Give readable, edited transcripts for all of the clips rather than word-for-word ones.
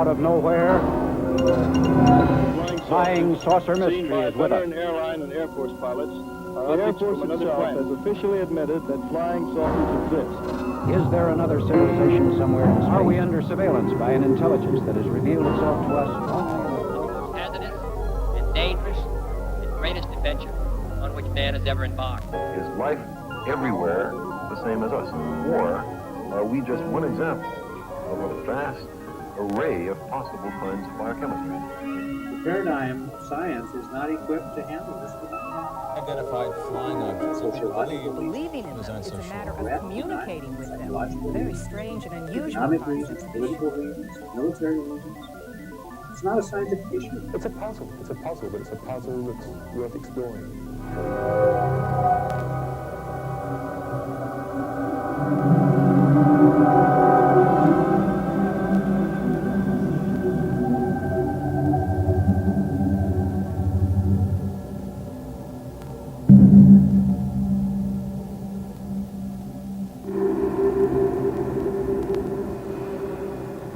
out of nowhere, flying saucer mystery is with us. Airline and Air Force pilots. The Air Force itself has officially admitted that flying saucers exist. Is there another civilization somewhere in space? Are we under surveillance by an intelligence that has revealed itself to us? Hazardous and dangerous and greatest adventure on which man has ever embarked. Is life everywhere the same as us? Or are we just one example of a vast array of possible kinds of biochemistry? The paradigm of science is not equipped to handle this. Unidentified flying objects, which believing in them is a matter of communicating with them. Very strange and unusual Economic reasons, political reasons, military reasons. It's not a scientific issue. It's a puzzle, but it's a puzzle that's worth exploring.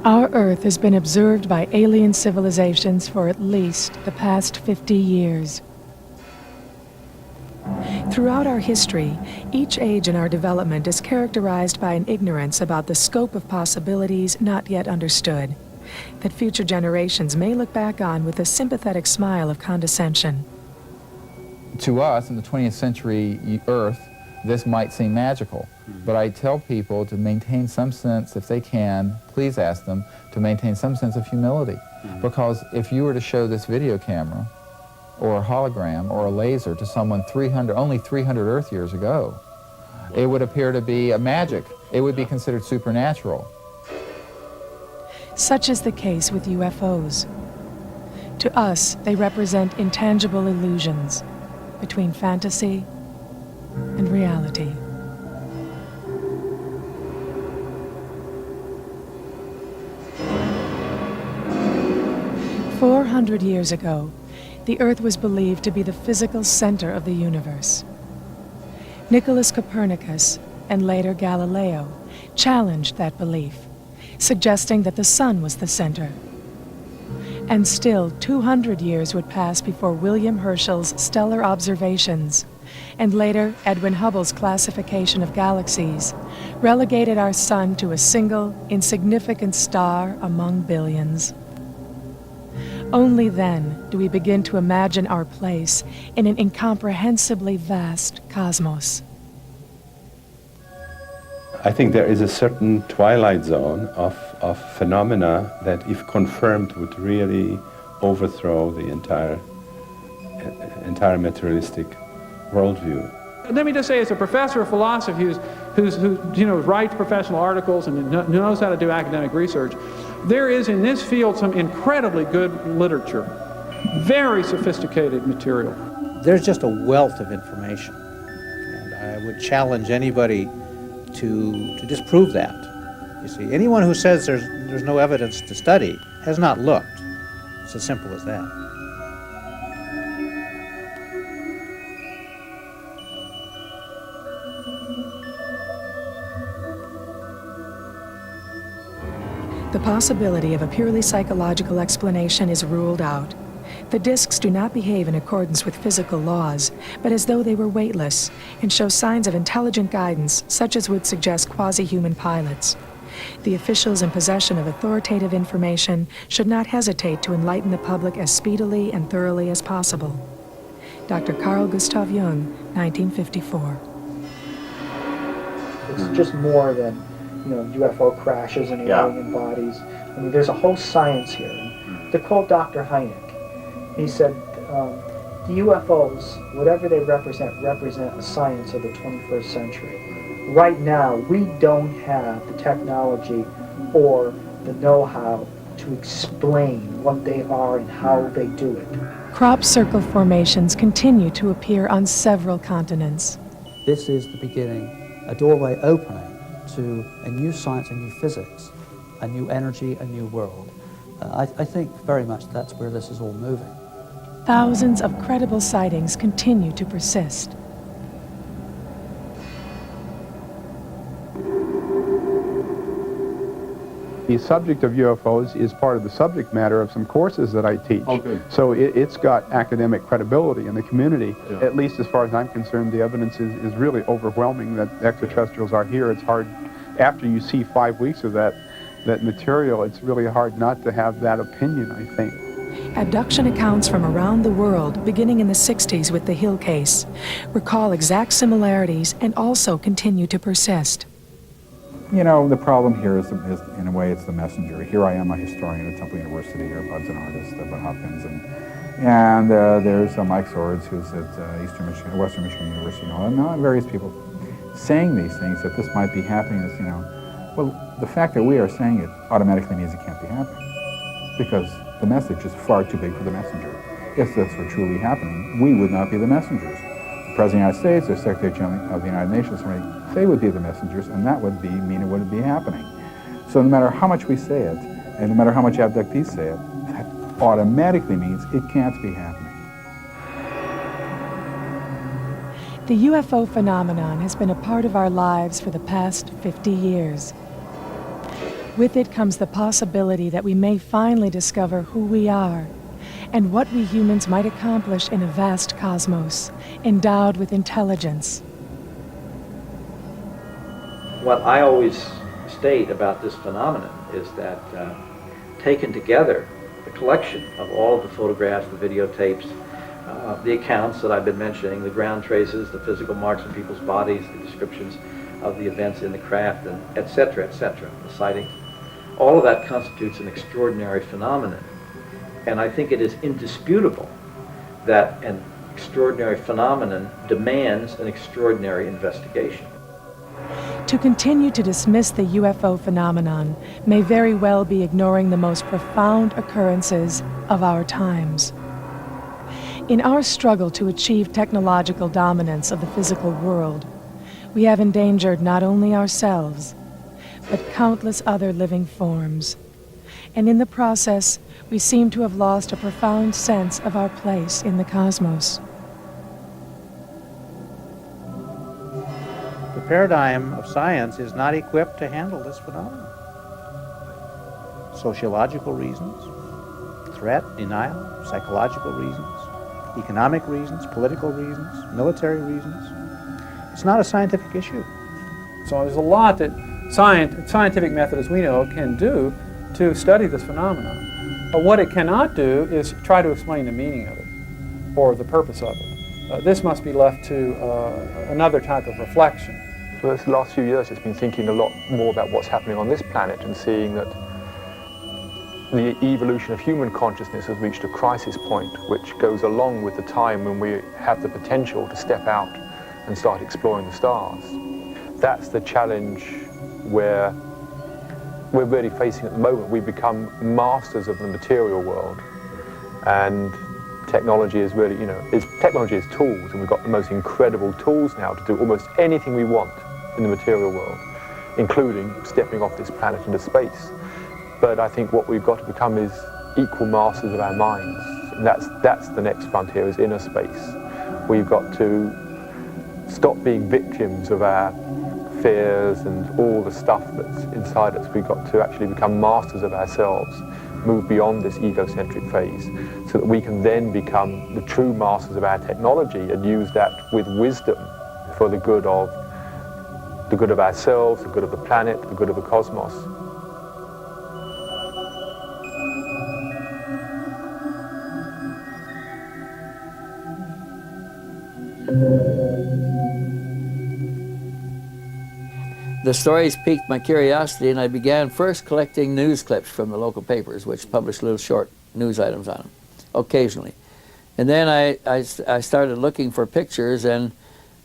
Our Earth has been observed by alien civilizations for at least the past 50 years. Throughout our history, each age in our development is characterized by an ignorance about the scope of possibilities not yet understood, that future generations may look back on with a sympathetic smile of condescension. To us, in the 20th century Earth, this might seem magical, but I tell people to maintain some sense, if they can, please ask them to maintain some sense of humility. Because if you were to show this video camera, or a hologram, or a laser to someone only 300 Earth years ago, it would appear to be a magic. It would be considered supernatural. Such is the case with UFOs. To us, they represent intangible illusions between fantasy and reality. "400 years ago, the Earth was believed to be the physical center of the universe. Nicholas Copernicus, and later Galileo, challenged that belief, suggesting that the sun was the center. And still 200 years would pass before William Herschel's stellar observations, and later Edwin Hubble's classification of galaxies, relegated our sun to a single, insignificant star among billions. Only then do we begin to imagine our place in an incomprehensibly vast cosmos." I think there is a certain twilight zone of phenomena that, if confirmed, would really overthrow the entire materialistic worldview. Let me just say, as a professor of philosophy who writes professional articles and knows how to do academic research, there is in this field some incredibly good literature, very sophisticated material. There's just a wealth of information, and I would challenge anybody to disprove that. You see, anyone who says there's no evidence to study has not looked. It's as simple as that. The possibility of a purely psychological explanation is ruled out. The discs do not behave in accordance with physical laws, but as though they were weightless, and show signs of intelligent guidance, such as would suggest quasi-human pilots. The officials in possession of authoritative information should not hesitate to enlighten the public as speedily and thoroughly as possible. Dr. Carl Gustav Jung, 1954. It's just more than UFO crashes and alien bodies. I mean, there's a whole science here. And to quote Dr. Hynek, he said, the UFOs, whatever they represent a science of the 21st century. Right now, we don't have the technology or the know-how to explain what they are and how they do it. Crop circle formations continue to appear on several continents. This is the beginning, a doorway opening to a new science, a new physics, a new energy, a new world. I think very much that's where this is all moving. Thousands of credible sightings continue to persist. The subject of UFOs is part of the subject matter of some courses that I teach. Oh, good. So it's got academic credibility in the community. Yeah. At least as far as I'm concerned, the evidence is really overwhelming that extraterrestrials are here. It's hard, after you see 5 weeks of that material, it's really hard not to have that opinion, I think. Abduction accounts from around the world, beginning in the 60s with the Hill case, recall exact similarities and also continue to persist. You know, the problem here is in a way, it's the messenger. Here I am, a historian at Temple University. Here, Bud's an artist, Bud Hopkins, and there's Mike Swords, who's at Western Michigan University, and various people saying these things that this might be happening. Is, well, the fact that we are saying it automatically means it can't be happening, because the message is far too big for the messenger. If this were truly happening, we would not be the messengers. The President of the United States, or Secretary General of the United Nations, they would be the messengers, and that would mean it wouldn't be happening. So no matter how much we say it, and no matter how much abductees say it, that automatically means it can't be happening. The UFO phenomenon has been a part of our lives for the past 50 years. With it comes the possibility that we may finally discover who we are and what we humans might accomplish in a vast cosmos, endowed with intelligence. What I always state about this phenomenon is that taken together, the collection of all of the photographs, the videotapes, the accounts that I've been mentioning, the ground traces, the physical marks on people's bodies, the descriptions of the events in the craft, and et cetera, the sightings, all of that constitutes an extraordinary phenomenon. And I think it is indisputable that an extraordinary phenomenon demands an extraordinary investigation. To continue to dismiss the UFO phenomenon may very well be ignoring the most profound occurrences of our times. In our struggle to achieve technological dominance of the physical world, we have endangered not only ourselves, but countless other living forms. And in the process, we seem to have lost a profound sense of our place in the cosmos. The paradigm of science is not equipped to handle this phenomenon. Sociological reasons, threat, denial, psychological reasons, economic reasons, political reasons, military reasons. It's not a scientific issue. So there's a lot that scientific method, as we know, can do to study this phenomenon. But what it cannot do is try to explain the meaning of it or the purpose of it. This must be left to another type of reflection. For the last few years, it's been thinking a lot more about what's happening on this planet and seeing that the evolution of human consciousness has reached a crisis point, which goes along with the time when we have the potential to step out and start exploring the stars. That's the challenge where we're really facing at the moment. We've become masters of the material world, and technology is really, technology is tools, and we've got the most incredible tools now to do almost anything we want in the material world, including stepping off this planet into space. But I think what we've got to become is equal masters of our minds. And that's the next frontier, is inner space. We've got to stop being victims of our fears and all the stuff that's inside us. We've got to actually become masters of ourselves, move beyond this egocentric phase, so that we can then become the true masters of our technology and use that with wisdom for the good of ourselves, the good of the planet, the good of the cosmos. The stories piqued my curiosity, and I began first collecting news clips from the local papers, which published little short news items on them, occasionally. And then I started looking for pictures, and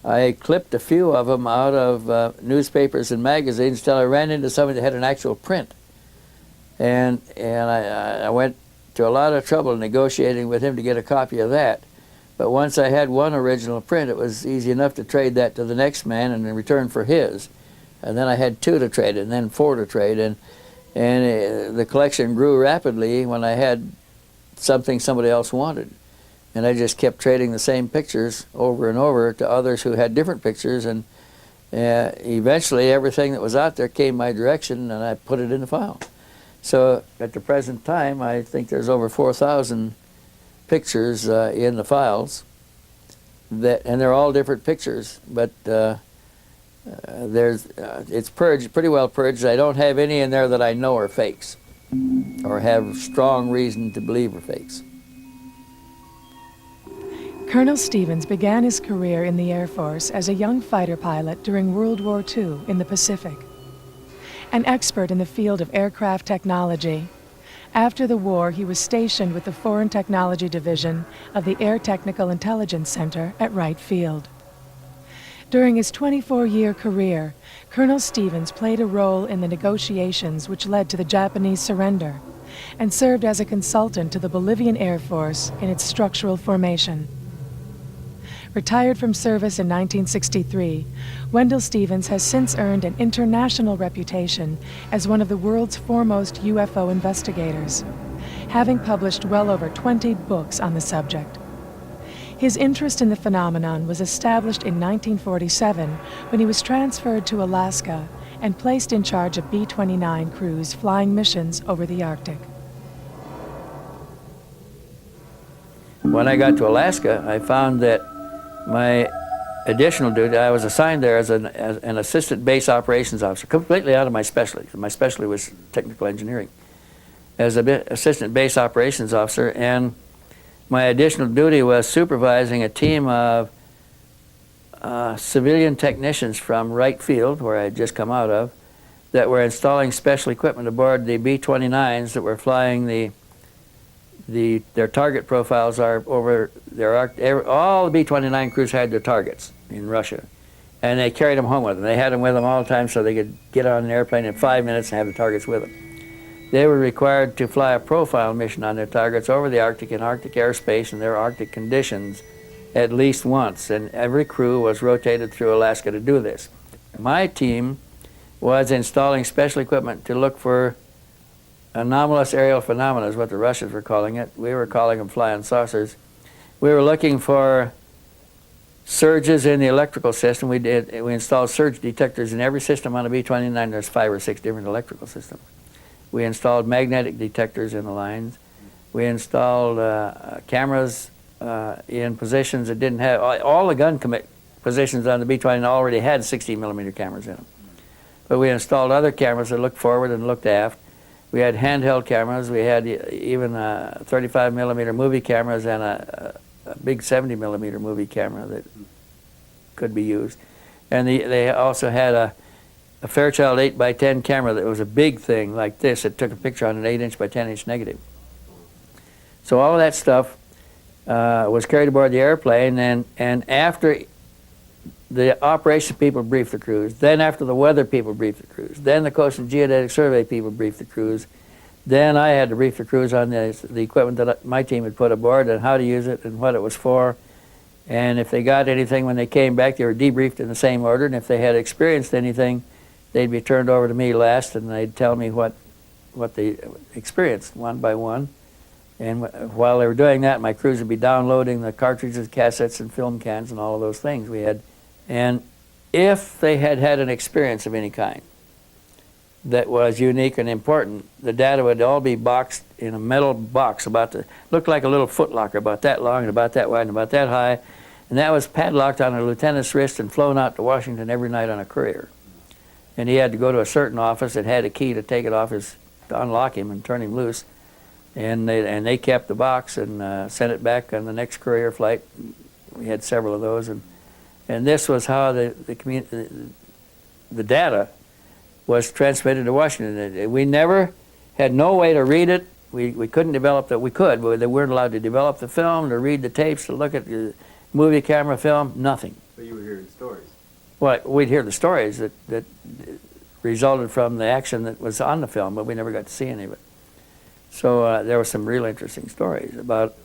I clipped a few of them out of newspapers and magazines until I ran into somebody that had an actual print. And I went to a lot of trouble negotiating with him to get a copy of that. But once I had one original print, it was easy enough to trade that to the next man and in return for his. And then I had 2 to trade, and then 4 to trade, and the collection grew rapidly when I had something somebody else wanted. And I just kept trading the same pictures over and over to others who had different pictures, and eventually everything that was out there came my direction, and I put it in the file. So at the present time, I think there's over 4,000 pictures in the files, and they're all different pictures, but it's purged, pretty well purged. I don't have any in there that I know are fakes or have strong reason to believe are fakes. Colonel Stevens began his career in the Air Force as a young fighter pilot during World War II in the Pacific. An expert in the field of aircraft technology, after the war he was stationed with the Foreign Technology Division of the Air Technical Intelligence Center at Wright Field. During his 24-year career, Colonel Stevens played a role in the negotiations which led to the Japanese surrender and served as a consultant to the Bolivian Air Force in its structural formation. Retired from service in 1963, Wendell Stevens has since earned an international reputation as one of the world's foremost UFO investigators, having published well over 20 books on the subject. His interest in the phenomenon was established in 1947 when he was transferred to Alaska and placed in charge of B-29 crews flying missions over the Arctic. When I got to Alaska, I found that my additional duty, I was assigned there as an assistant base operations officer, completely out of my specialty. My specialty was technical engineering. As an assistant base operations officer, and my additional duty was supervising a team of civilian technicians from Wright Field, where I had just come out of, that were installing special equipment aboard the B-29s that were flying their target profiles are over all the B-29 crews had their targets in Russia, and they carried them home with them. They had them with them all the time so they could get on an airplane in 5 minutes and have the targets with them. They were required to fly a profile mission on their targets over the Arctic in Arctic airspace and their Arctic conditions at least once, and every crew was rotated through Alaska to do this. My team was installing special equipment to look for anomalous aerial phenomena, is what the Russians were calling it. We were calling them flying saucers. We were looking for surges in the electrical system. We installed surge detectors in every system on a B-29. There's 5 or 6 different electrical systems. We installed magnetic detectors in the lines. We installed cameras in positions that didn't have, all the gun positions on the B-29 already had 60mm cameras in them. But we installed other cameras that looked forward and looked aft. We had handheld cameras. We had even 35mm movie cameras and a big 70mm movie camera that could be used. And they also had a Fairchild 8x10 camera that was a big thing like this. It took a picture on an 8" by 10" negative. So all of that stuff was carried aboard the airplane, and after the operation people briefed the crews, then after the weather people briefed the crews, then the Coast and Geodetic Survey people briefed the crews, then I had to brief the crews on the equipment that my team had put aboard and how to use it and what it was for. And if they got anything when they came back, they were debriefed in the same order, and if they had experienced anything, they'd be turned over to me last, and they'd tell me what they experienced one by one. And while they were doing that, my crews would be downloading the cartridges, cassettes, and film cans and all of those things we had. And if they had had an experience of any kind that was unique and important, the data would all be boxed in a metal box looked like a little footlocker, about that long and about that wide and about that high. And that was padlocked on a lieutenant's wrist and flown out to Washington every night on a courier. And he had to go to a certain office that had a key to take it off to unlock him and turn him loose. And they kept the box and sent it back on the next courier flight. We had several of those, and this was how the data was transmitted to Washington. We never had no way to read it. We couldn't develop that. We could, but they weren't allowed to develop the film, to read the tapes, to look at the movie camera film. Nothing. But you were hearing stories. Well, we'd hear the stories that resulted from the action that was on the film, but we never got to see any of it. So there were some real interesting stories about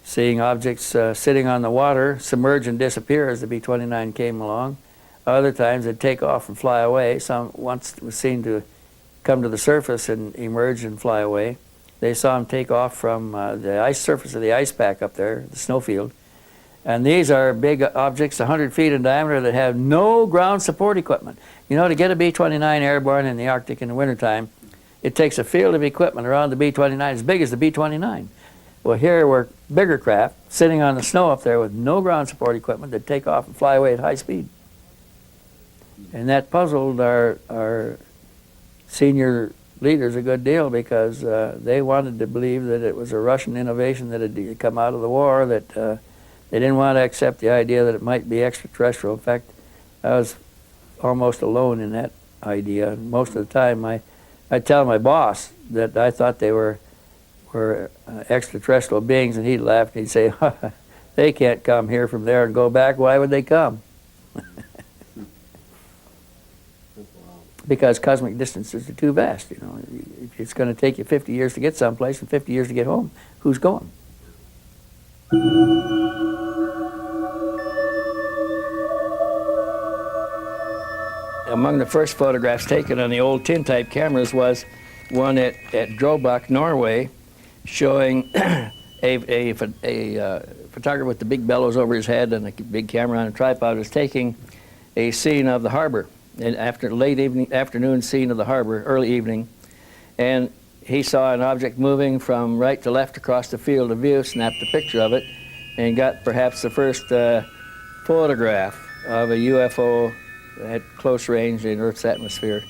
seeing objects sitting on the water, submerge and disappear as the B-29 came along. Other times they'd take off and fly away. Once was seen to come to the surface and emerge and fly away. They saw them take off from the ice surface of the ice pack up there, the snowfield. And these are big objects, 100 feet in diameter, that have no ground support equipment. You know, to get a B-29 airborne in the Arctic in the wintertime, it takes a field of equipment around the B-29 as big as the B-29. Well, here were bigger craft sitting on the snow up there with no ground support equipment that take off and fly away at high speed. And that puzzled our senior leaders a good deal, because they wanted to believe that it was a Russian innovation that had come out of the war, that they didn't want to accept the idea that it might be extraterrestrial. In fact, I was almost alone in that idea. Most of the time, I'd tell my boss that I thought they were extraterrestrial beings, and he'd laugh and he'd say, they can't come here from there and go back. Why would they come? Because cosmic distances are too vast. You know, if it's going to take you 50 years to get someplace and 50 years to get home, who's going? Among the first photographs taken on the old tin-type cameras was one at Drobak, Norway, showing a photographer with the big bellows over his head and a big camera on a tripod was taking a scene of the harbor, an afternoon scene of the harbor, early evening, and he saw an object moving from right to left across the field of view, snapped a picture of it, and got perhaps the first photograph of a UFO at close range in Earth's atmosphere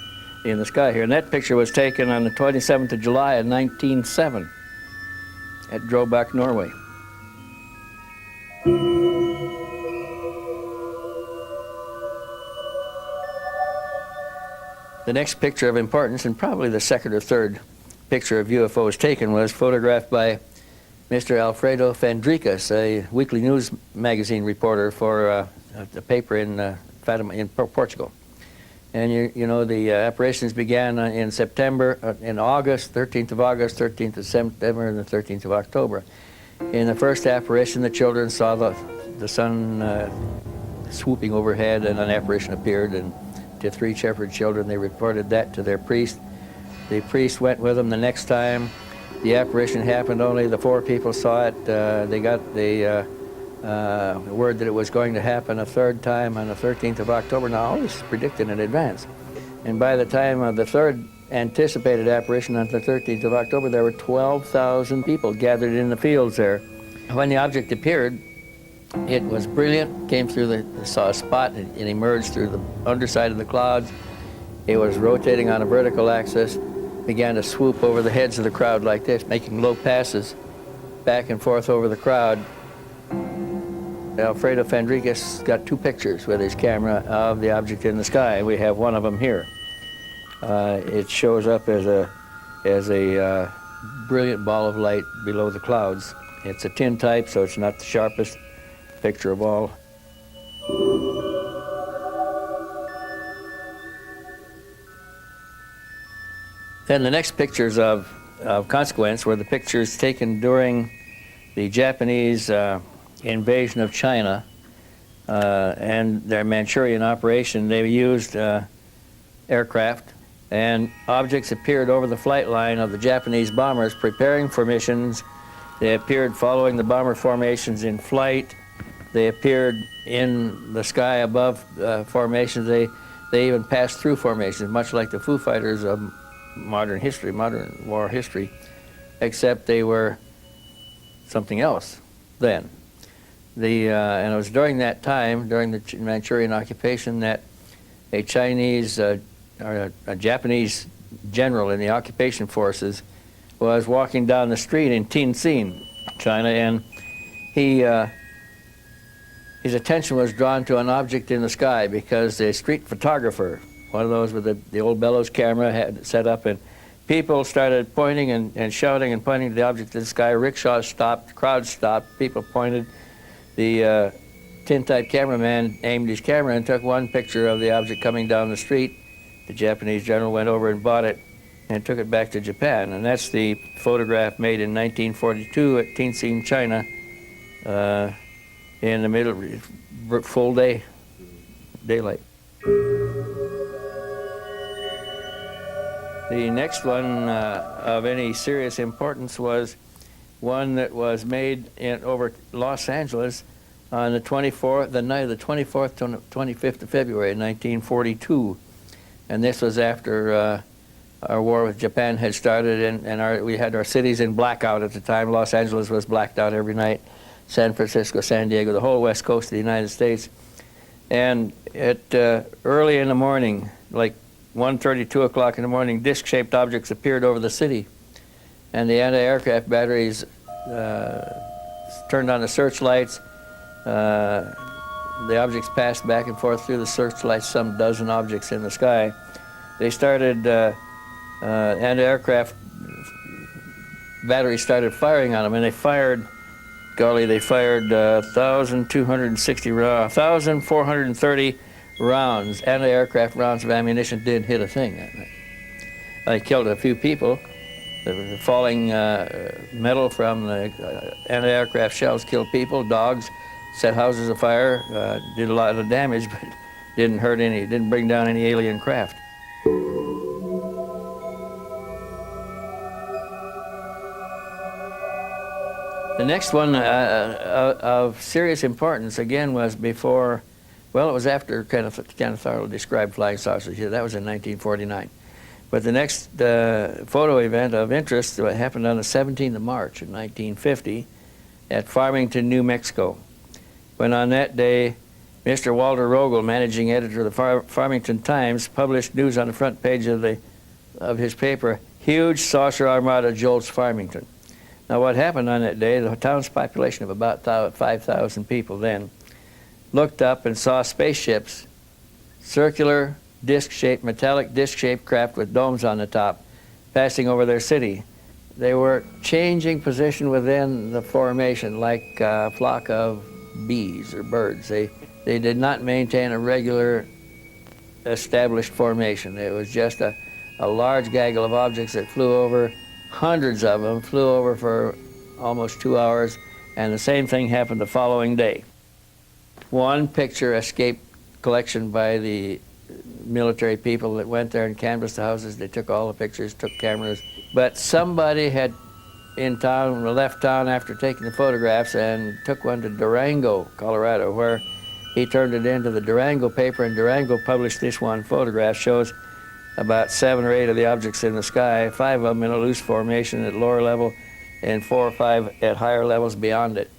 in the sky here. And that picture was taken on the 27th of July in 1907 at Drobak, Norway. The next picture of importance, and probably the second or third picture of UFOs taken, was photographed by Mr. Alfredo Fandricas, a weekly news magazine reporter for the paper in Fatima, in Portugal. And you know, the apparitions began in September, in August, 13th of August, 13th of September, and the 13th of October. In the first apparition, the children saw the sun swooping overhead, and an apparition appeared, and to 3 shepherd children, they reported that to their priest. The priest went with them the next time. The apparition happened, only the 4 people saw it. They got the word that it was going to happen a third time on the 13th of October. Now, all this is predicted in advance. And by the time of the third anticipated apparition on the 13th of October, there were 12,000 people gathered in the fields there. When the object appeared, it was brilliant, came through they saw a spot, it emerged through the underside of the clouds. It was rotating on a vertical axis, began to swoop over the heads of the crowd like this, making low passes back and forth over the crowd. Alfredo Fandricas got 2 pictures with his camera of the object in the sky. We have one of them here. It shows up as a brilliant ball of light below the clouds. It's a tin type, so it's not the sharpest picture of all. Then the next pictures of consequence were the pictures taken during the Japanese invasion of China and their Manchurian operation. They used aircraft, and objects appeared over the flight line of the Japanese bombers preparing for missions. They appeared following the bomber formations in flight. They appeared in the sky above formations. They even passed through formations, much like the Foo Fighters of modern history, modern war history, except they were something else then. And it was during that time, during the Manchurian occupation, that a Chinese or a Japanese general in the occupation forces was walking down the street in Tianjin, China, and his attention was drawn to an object in the sky because the street photographer, one of those with the old bellows camera, had it set up, and people started pointing and shouting and pointing to the object in the sky. Rickshaws stopped, crowds stopped, people pointed. The tin-type cameraman aimed his camera and took one picture of the object coming down the street. The Japanese general went over and bought it and took it back to Japan. And that's the photograph made in 1942 at Tianjin, China, in the middle, full day, daylight. The next one of any serious importance was one that was made over Los Angeles on the 24th, the night of the 24th to 25th of February, 1942. And this was after our war with Japan had started, and we had our cities in blackout at the time. Los Angeles was blacked out every night, San Francisco, San Diego, the whole west coast of the United States. And at early in the morning, like 1:30, 2 o'clock in the morning, disc-shaped objects appeared over the city. And the anti-aircraft batteries turned on the searchlights. The objects passed back and forth through the searchlights, some dozen objects in the sky. They started, anti-aircraft batteries started firing on them, and they fired, golly, they fired 1,430 rounds, anti-aircraft rounds of ammunition. Didn't hit a thing that night. They killed a few people. The falling metal from the anti-aircraft shells killed people, dogs, set houses afire, did a lot of damage, but didn't hurt any, didn't bring down any alien craft. The next one of serious importance, again, was before, well, it was after Kenneth Arnold described flying saucers. Yeah, that was in 1949. But the next photo event of interest happened on the 17th of March in 1950 at Farmington, New Mexico, when on that day, Mr. Walter Rogel, managing editor of the Farmington Times, published news on the front page of his paper, "Huge saucer armada jolts Farmington." Now what happened on that day, the town's population of about 5,000 people then, looked up and saw spaceships, circular, disc-shaped, metallic disc-shaped craft with domes on the top, passing over their city. They were changing position within the formation like a flock of bees or birds. They did not maintain a regular established formation. It was just a large gaggle of objects that flew over. Hundreds of them flew over for almost 2 hours, and the same thing happened the following day. One picture escaped collection by the military people that went there and canvassed the houses. They took all the pictures, took cameras, but somebody had in town, left town after taking the photographs and took one to Durango, Colorado, where he turned it into the Durango paper, and Durango published this one photograph. Shows about 7 or 8 of the objects in the sky, 5 of them in a loose formation at lower level, and 4 or 5 at higher levels beyond it.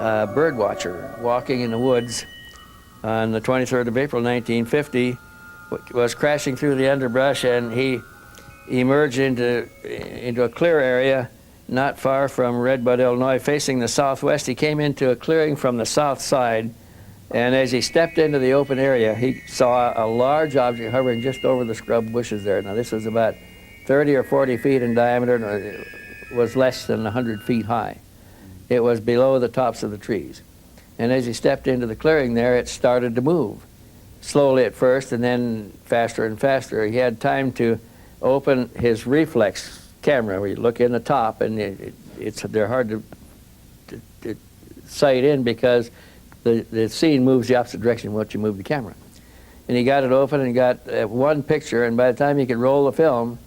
A bird watcher walking in the woods on the 23rd of April, 1950, was crashing through the underbrush, and he emerged into a clear area not far from Redbud, Illinois, facing the southwest. He came into a clearing from the south side, and as he stepped into the open area, he saw a large object hovering just over the scrub bushes there. Now, this was about 30 or 40 feet in diameter, and it was less than 100 feet high. It was below the tops of the trees. And as he stepped into the clearing there, it started to move. Slowly at first, and then faster and faster. He had time to open his reflex camera, where you look in the top, and they're hard to sight in because the scene moves the opposite direction once you move the camera. And he got it open and got one picture, and by the time he could roll the film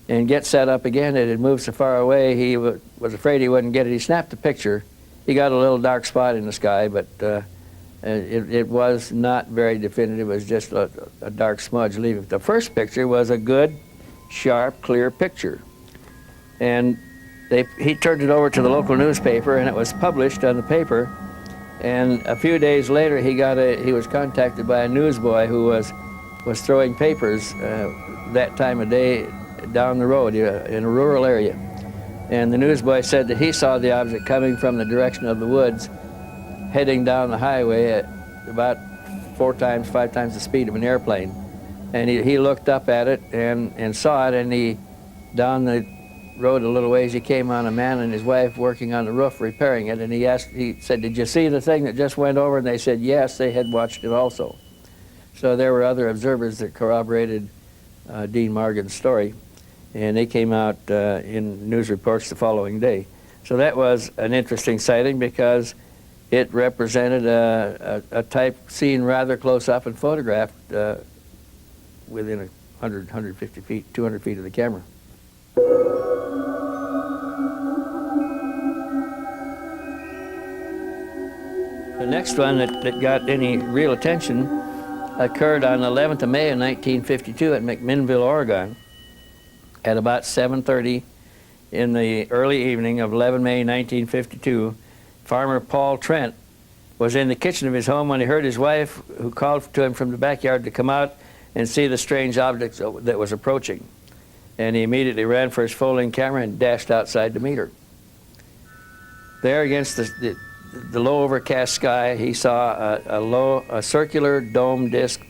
and get set up again, it had moved so far away he was afraid he wouldn't get it. He snapped the picture. He got a little dark spot in the sky, but it was not very definitive. It was just a dark smudge leaving. The first picture was a good, sharp, clear picture. And he turned it over to the local newspaper, and it was published on the paper. And a few days later, he was contacted by a newsboy who was throwing papers that time of day down the road in a rural area. And the newsboy said that he saw the object coming from the direction of the woods, heading down the highway at about 4 times, 5 times the speed of an airplane. And he looked up at it and saw it, and down the road a little ways, he came on a man and his wife working on the roof repairing it, and he said, "Did you see the thing that just went over?" And they said yes, they had watched it also. So there were other observers that corroborated Dean Morgan's story, and they came out in news reports the following day. So that was an interesting sighting because it represented a type seen rather close up and photographed within 100, 150 feet, 200 feet of the camera. The next one that got any real attention occurred on the 11th of May of 1952 at McMinnville, Oregon, at about 7:30 in the early evening of 11 May 1952. Farmer Paul Trent was in the kitchen of his home when he heard his wife, who called to him from the backyard to come out and see the strange object that was approaching. And he immediately ran for his folding camera and dashed outside to meet her. There against the low overcast sky, he saw a circular dome disc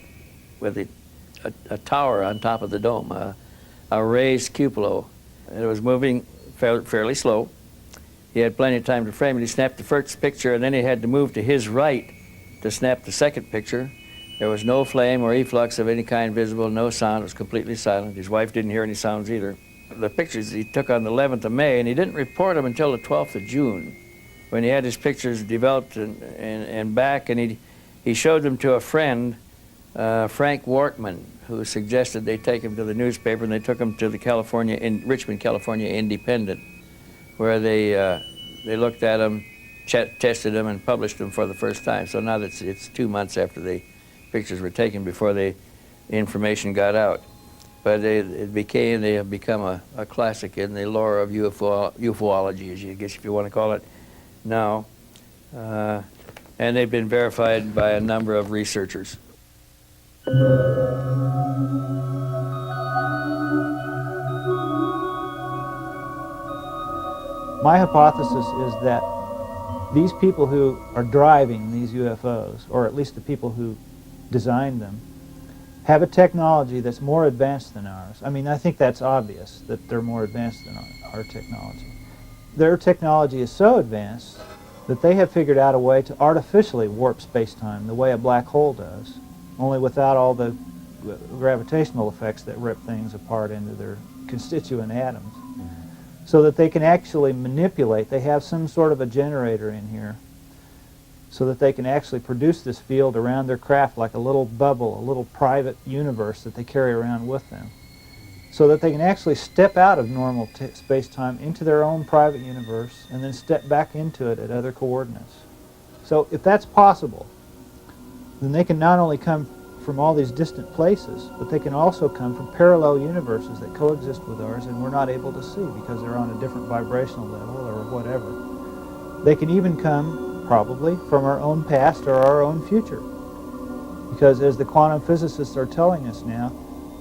with a tower on top of the dome, a raised cupola. It was moving fairly slow. He had plenty of time to frame it. He snapped the first picture, and then he had to move to his right to snap the second picture. There was no flame or efflux of any kind visible, no sound. It was completely silent. His wife didn't hear any sounds either. The pictures he took on the 11th of May, and he didn't report them until the 12th of June, when he had his pictures developed and back, and he showed them to a friend, Frank Wortman, who suggested they take him to the newspaper, and they took him to the Richmond, California Independent, where they looked at them, tested them, and published them for the first time. So now that it's 2 months after the pictures were taken before the information got out. But they have become a classic in the lore of UFOlogy, as you guess if you want to call it now. And they've been verified by a number of researchers. My hypothesis is that these people who are driving these UFOs, or at least the people who designed them, have a technology that's more advanced than ours. I mean, I think that's obvious, that they're more advanced than our technology. Their technology is so advanced that they have figured out a way to artificially warp space-time the way a black hole does, only without all the gravitational effects that rip things apart into their constituent atoms. So that they can actually manipulate. They have some sort of a generator in here so that they can actually produce this field around their craft like a little bubble, a little private universe that they carry around with them. So that they can actually step out of normal space-time into their own private universe and then step back into it at other coordinates. So if that's possible, then they can not only come from all these distant places, but they can also come from parallel universes that coexist with ours and we're not able to see because they're on a different vibrational level or whatever. They can even come, probably, from our own past or our own future. Because as the quantum physicists are telling us now,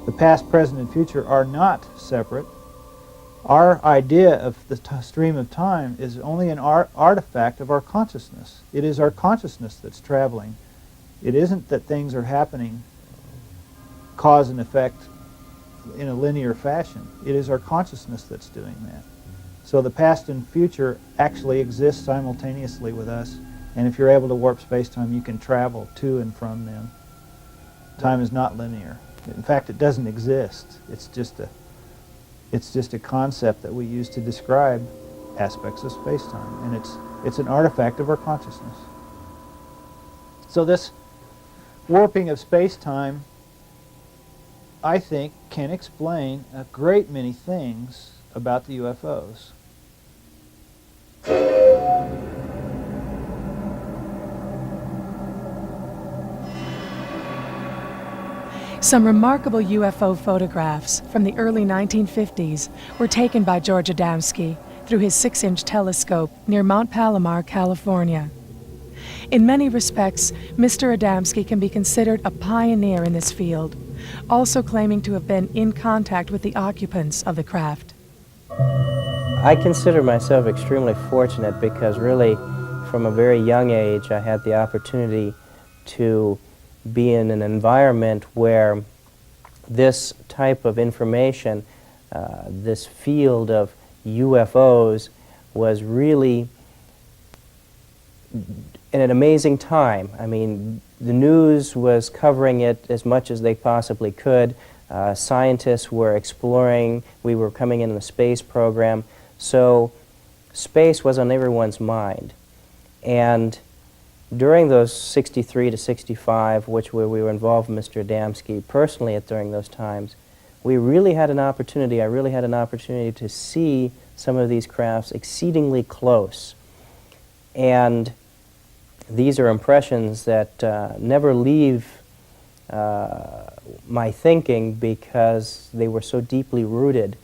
the past, present, and future are not separate. Our idea of the stream of time is only an artifact of our consciousness. It is our consciousness that's traveling. It isn't that things are happening cause and effect in a linear fashion. It is our consciousness that's doing that. So the past and future actually exist simultaneously with us, and if you're able to warp space-time, you can travel to and from them. Time is not linear. In fact, it doesn't exist. It's just a concept that we use to describe aspects of space-time, and it's an artifact of our consciousness. So this warping of space-time, I think, can explain a great many things about the UFOs. Some remarkable UFO photographs from the early 1950s were taken by George Adamski through his 6-inch telescope near Mount Palomar, California. In many respects, Mr. Adamski can be considered a pioneer in this field, also claiming to have been in contact with the occupants of the craft. I consider myself extremely fortunate because really from a very young age I had the opportunity to be in an environment where this type of information, this field of UFOs was really in an amazing time. I mean, the news was covering it as much as they possibly could. Scientists were exploring, we were coming in the space program, so space was on everyone's mind. And during those 63 to 65, which we were involved with Mr. Adamski personally during those times, we really had an opportunity, I really had an opportunity to see some of these crafts exceedingly close. And these are impressions that never leave my thinking because they were so deeply rooted.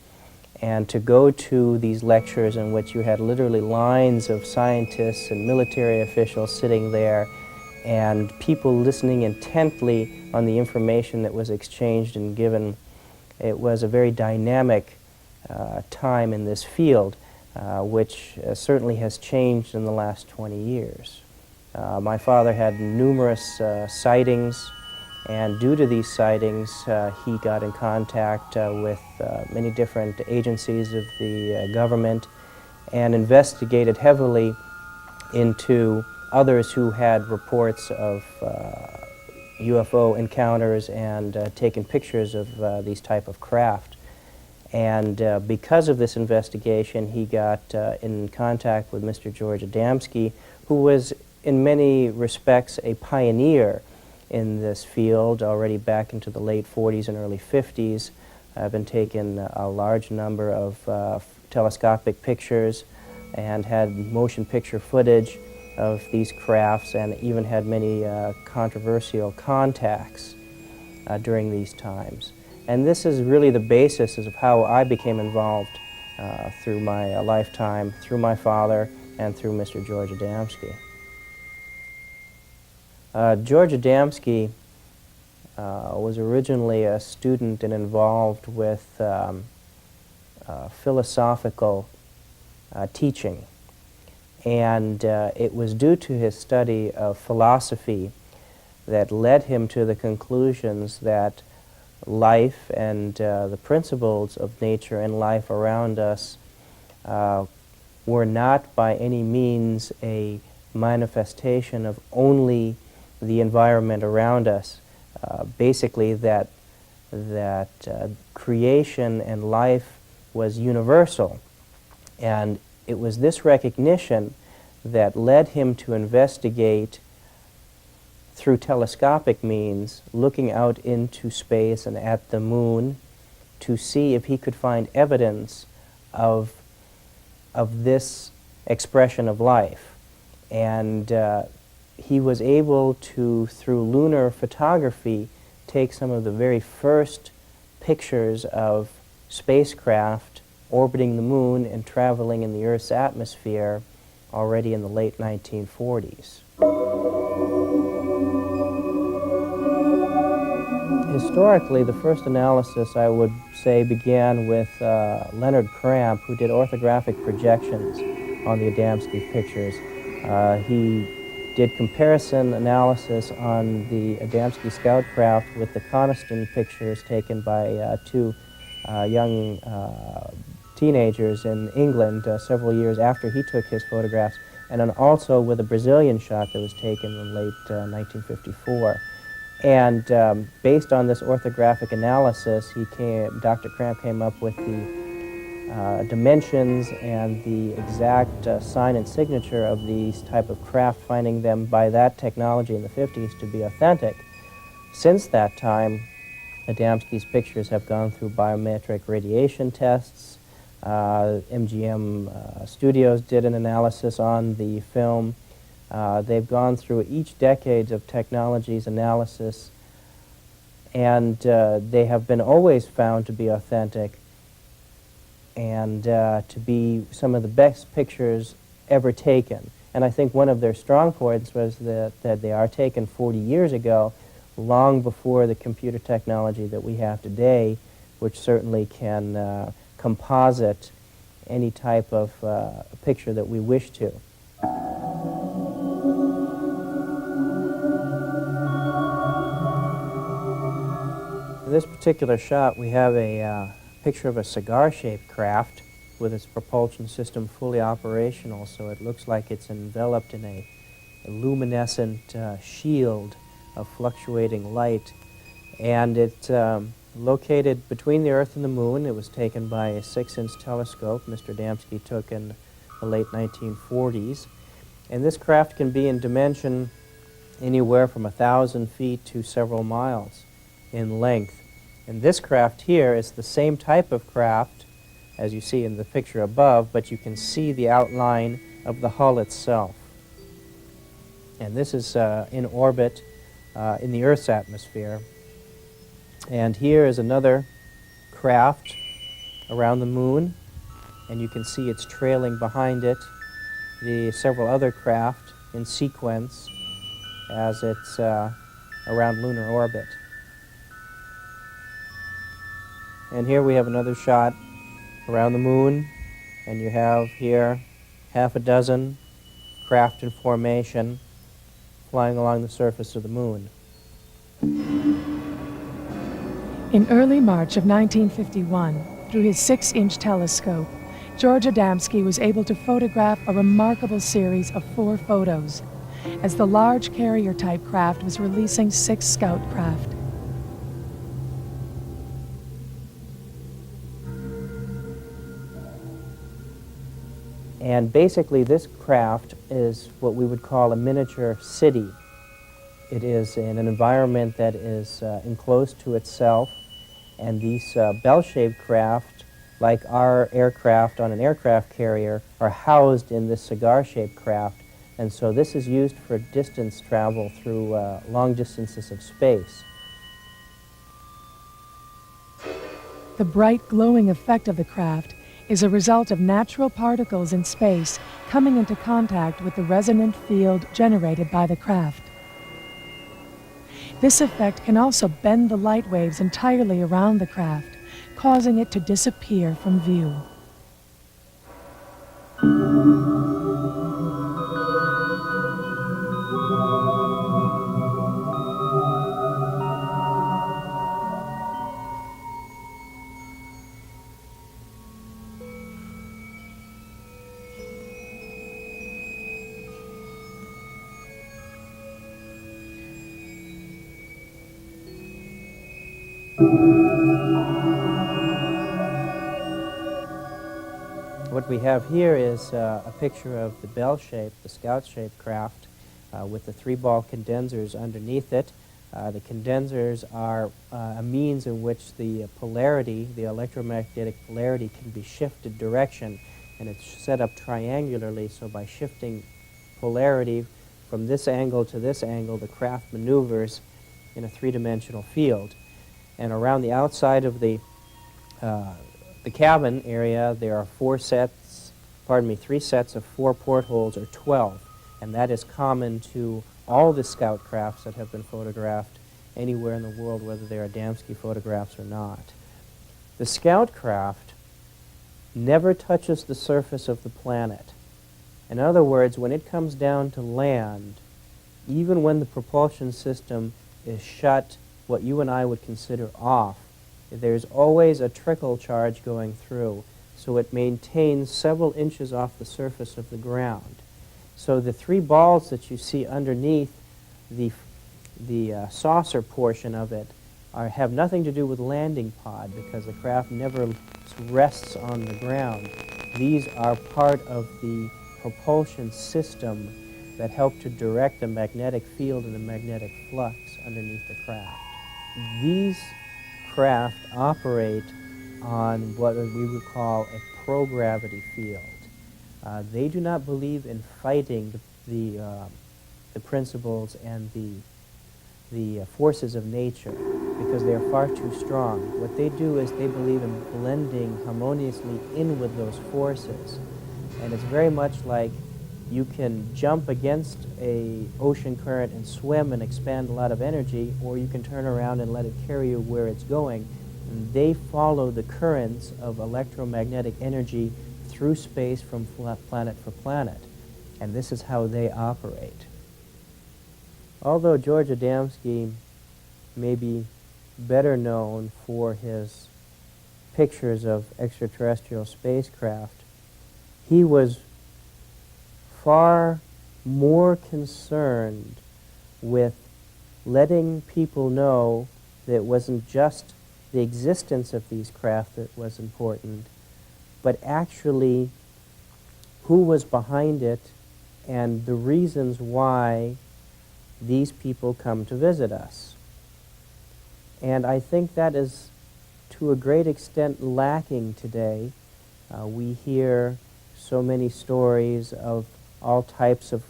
And to go to these lectures in which you had literally lines of scientists and military officials sitting there and people listening intently on the information that was exchanged and given, it was a very dynamic time in this field, which certainly has changed in the last 20 years. My father had numerous sightings, and due to these sightings, he got in contact with many different agencies of the government and investigated heavily into others who had reports of UFO encounters and taken pictures of these type of craft. And because of this investigation, he got in contact with Mr. George Adamski, who was in many respects a pioneer in this field already back into the late 40s and early 50s. I've been taking a large number of telescopic pictures and had motion picture footage of these crafts, and even had many controversial contacts during these times. And this is really the basis of how I became involved through my lifetime, through my father, and through Mr. George Adamski. George Adamski was originally a student and involved with philosophical teaching. And it was due to his study of philosophy that led him to the conclusions that life and the principles of nature and life around us were not by any means a manifestation of only the environment around us. Basically that creation and life was universal. And it was this recognition that led him to investigate through telescopic means, looking out into space and at the moon, to see if he could find evidence of this expression of life. And he was able to, through lunar photography, take some of the very first pictures of spacecraft orbiting the moon and traveling in the Earth's atmosphere already in the late 1940s. Historically, the first analysis, I would say, began with Leonard Cramp, who did orthographic projections on the Adamski pictures. He did comparison analysis on the Adamski scout craft with the Coniston pictures taken by two young teenagers in England several years after he took his photographs, and then also with a Brazilian shot that was taken in late 1954. And based on this orthographic analysis, Dr. Cramp came up with the dimensions and the exact sign and signature of these type of craft, finding them by that technology in the 50s to be authentic. Since that time, Adamski's pictures have gone through biometric radiation tests. MGM Studios did an analysis on the film. They've gone through each decade of technology's analysis, and they have been always found to be authentic and to be some of the best pictures ever taken. And I think one of their strong points was that they are taken 40 years ago, long before the computer technology that we have today, which certainly can composite any type of picture that we wish to. In this particular shot, we have a picture of a cigar-shaped craft with its propulsion system fully operational, so it looks like it's enveloped in a luminescent shield of fluctuating light. And it's located between the Earth and the Moon. It was taken by a 6-inch telescope Mr. Adamski took in the late 1940s. And this craft can be in dimension anywhere from 1,000 feet to several miles in length. And this craft here is the same type of craft as you see in the picture above, but you can see the outline of the hull itself. And this is in orbit in the Earth's atmosphere. And here is another craft around the moon, and you can see it's trailing behind it the several other craft in sequence as it's around lunar orbit. And here we have another shot around the moon, and you have here half a dozen craft in formation flying along the surface of the moon. In early March of 1951, through his 6-inch telescope, George Adamski was able to photograph a remarkable series of 4 photos as the large carrier-type craft was releasing 6 scout craft. And basically this craft is what we would call a miniature city. It is in an environment that is enclosed to itself, and these bell-shaped craft, like our aircraft on an aircraft carrier, are housed in this cigar-shaped craft, and so this is used for distance travel through long distances of space. The bright glowing effect of the craft is a result of natural particles in space coming into contact with the resonant field generated by the craft. This effect can also bend the light waves entirely around the craft, causing it to disappear from view. What we have here is a picture of the bell-shaped, the scout-shaped craft with the 3-ball condensers underneath it. The condensers are a means in which the polarity, the electromagnetic polarity, can be shifted direction, and it's set up triangularly, so by shifting polarity from this angle to this angle, the craft maneuvers in a 3-dimensional field. And around the outside of the cabin area, there are 3 sets of 4 portholes, or 12, and that is common to all the scout crafts that have been photographed anywhere in the world, whether they are Adamski photographs or not. The scout craft never touches the surface of the planet. In other words, when it comes down to land, even when the propulsion system is shut, what you and I would consider off, there's always a trickle charge going through, so it maintains several inches off the surface of the ground. So the 3 balls that you see underneath the saucer portion of it have nothing to do with landing pod, because the craft never rests on the ground. These are part of the propulsion system that help to direct the magnetic field and the magnetic flux underneath the craft. These craft operate on what we would call a pro-gravity field. They do not believe in fighting the principles and the forces of nature, because they are far too strong. What they do is they believe in blending harmoniously in with those forces. And it's very much like you can jump against a ocean current and swim and expand a lot of energy, or you can turn around and let it carry you where it's going. And they follow the currents of electromagnetic energy through space from planet for planet. And this is how they operate. Although George Adamski may be better known for his pictures of extraterrestrial spacecraft, he was far more concerned with letting people know that it wasn't just the existence of these craft that was important, but actually who was behind it and the reasons why these people come to visit us. And I think that is to a great extent lacking today. We hear so many stories of all types of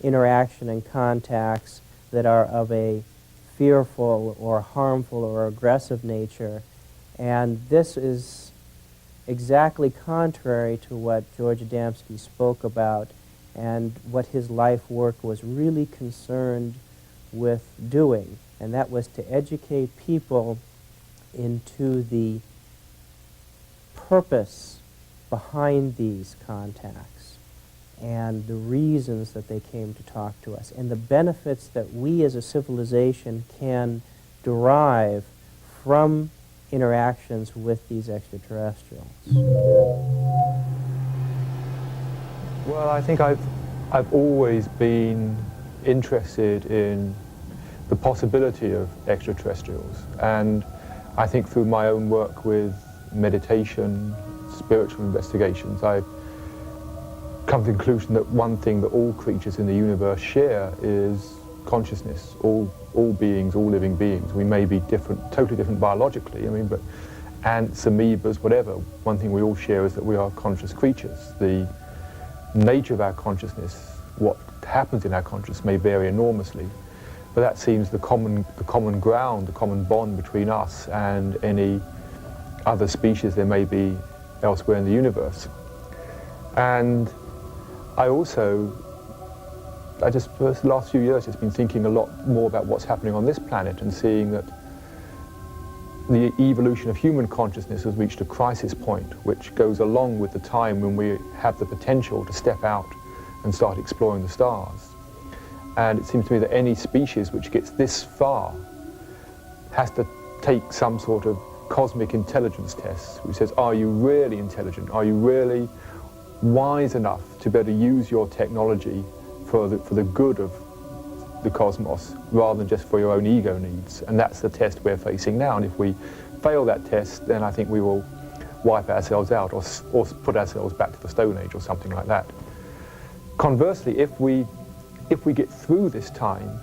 interaction and contacts that are of a fearful or harmful or aggressive nature. And this is exactly contrary to what George Adamski spoke about and what his life work was really concerned with doing, and that was to educate people into the purpose behind these contacts and the reasons that they came to talk to us and the benefits that we as a civilization can derive from interactions with these extraterrestrials. Well, I think I've always been interested in the possibility of extraterrestrials, and I think through my own work with meditation, spiritual investigations, I've come to the conclusion that one thing that all creatures in the universe share is consciousness. All beings, all living beings. We may be different, totally different biologically, I mean, but ants, amoebas, whatever. One thing we all share is that we are conscious creatures. The nature of our consciousness, what happens in our consciousness, may vary enormously, but that seems the common ground, the common bond between us and any other species there may be elsewhere in the universe. And I just, for the last few years, just been thinking a lot more about what's happening on this planet and seeing that the evolution of human consciousness has reached a crisis point, which goes along with the time when we have the potential to step out and start exploring the stars. And it seems to me that any species which gets this far has to take some sort of cosmic intelligence test, which says, are you really intelligent? Are you really wise enough to be able to use your technology for the good of the cosmos, rather than just for your own ego needs? And that's the test we're facing now. And if we fail that test, then I think we will wipe ourselves out or put ourselves back to the Stone Age or something like that. Conversely, if we get through this time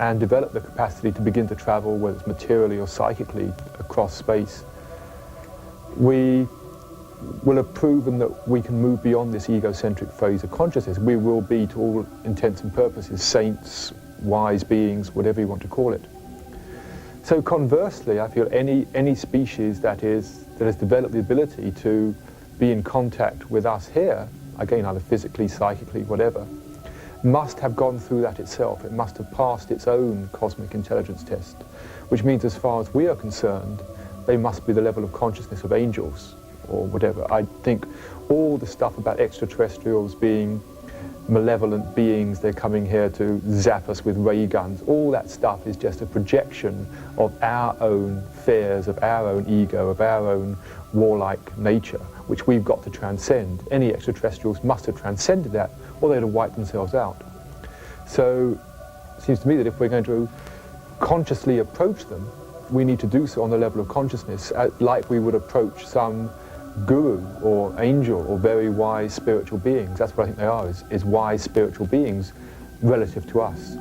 and develop the capacity to begin to travel, whether it's materially or psychically, across space, we will have proven that we can move beyond this egocentric phase of consciousness. We will be, to all intents and purposes, saints, wise beings, whatever you want to call it. So conversely, I feel any species that has developed the ability to be in contact with us here, again, either physically, psychically, whatever, must have gone through that itself. It must have passed its own cosmic intelligence test, which means, as far as we are concerned, they must be the level of consciousness of angels or whatever. I think all the stuff about extraterrestrials being malevolent beings, they're coming here to zap us with ray guns, all that stuff is just a projection of our own fears, of our own ego, of our own warlike nature, which we've got to transcend. Any extraterrestrials must have transcended that, or they'd have wiped themselves out. So it seems to me that if we're going to consciously approach them, we need to do so on the level of consciousness, like we would approach some guru or angel or very wise spiritual beings. That's what I think they are, is wise spiritual beings relative to us.